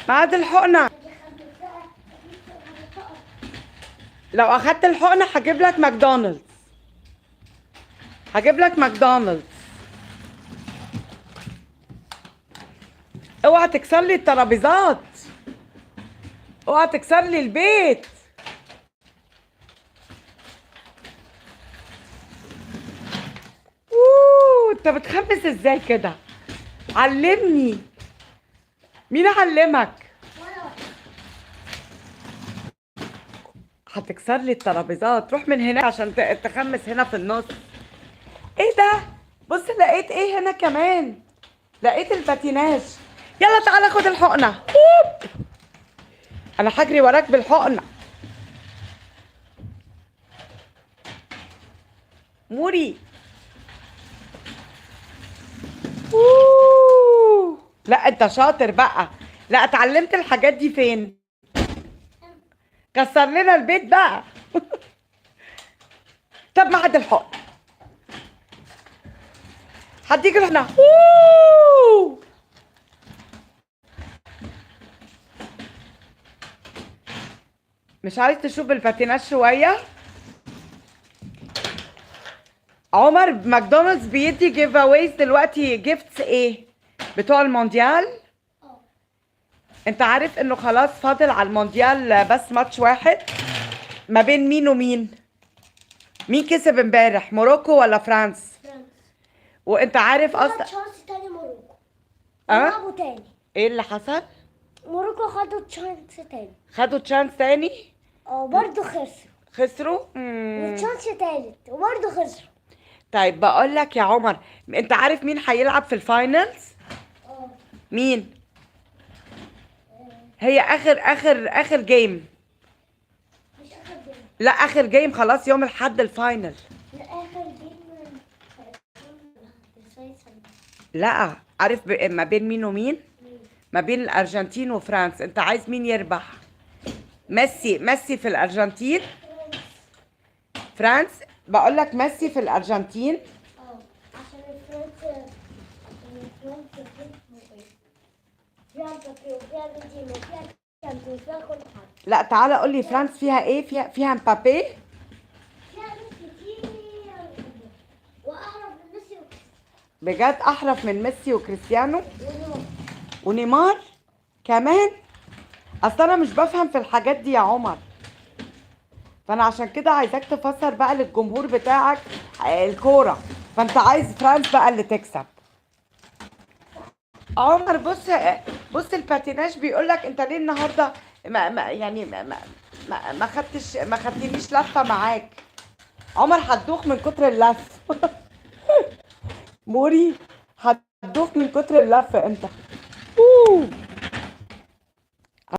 بعد الحقنة. لو اخدت الحقنة هجيب لك ماكدونالدز. هجيب لك ماكدونالدز. اوعى تكسر لي الترابيزات. اوعى تكسر لي البيت. انت بتخبز ازاي كده؟ علمني. مين علمك؟ هتكسر لي الترابيزات. روح من هنا عشان تخمس هنا في النص. ايه ده؟ بص لقيت ايه هنا كمان. لقيت الباتيناج. يلا تعالى خد الحقنة. أوب. انا هجري وراك بالحقنة. موري. أوه. لا انت شاطر بقى. لا اتعلمت الحاجات دي فين؟ كسر لنا البيت بقى. طب معد الحقن. هديك الحقنة. أوه. مش عايز تشوف الباتيناج شوية؟ عمر ماكدونالدز بيدي جيف اويز دلوقتي. جيفتس ايه؟ بتوع المونديال. انت عارف انه خلاص فاضل على المونديال بس ماتش واحد ما بين مين ومين؟ مين كسب امبارح؟ موروكو ولا فرانس؟ فرنسا. وانت عارف اصلا تشانس تاني موروكو. اه يلعبوا تاني. ايه اللي حصل؟ موروكو خدوا تشانس تاني. خدوا تشانس تاني. برضه خسروا. خسروا. وتشانس تالت وبرضه خسروا. طيب بقول لك يا عمر، انت عارف مين هيلعب في الفاينلز؟ اه مين؟ هي اخر جيم. مش اخر جيم. لا اخر جيم خلاص يوم الاحد الفاينل. لا اخر جيم الفيصل. لا عارف ما بين مين ومين؟ ما بين الارجنتين وفرنسا. انت عايز مين يربح؟ ميسي في الارجنتين. فرانس. بقول لك ميسي في الارجنتين. عشان الفرنسا فيها مبابي وفيها بنزيما وفيها كانتي وفيها كل حاجة. لا تعالى قول لي فرانس فيها ايه؟ فيها مبابي. فيها ناس كتير واحرف من ميسي بجد احرف من ميسي وكريستيانو ونيمار. ونيمار كمان. اصل انا مش بفهم في الحاجات دي يا عمر، فانا عشان كده عايزاك تفسر بقى للجمهور بتاعك الكوره. فانت عايز فرانس بقى اللي تكسب. عمر بص الباتيناج بيقول لك انت ليه النهارده يعني ما خدتنيش لفه معاك. عمر هتدوخ من كتر اللف. موري هتدوخ من كتر اللف انت.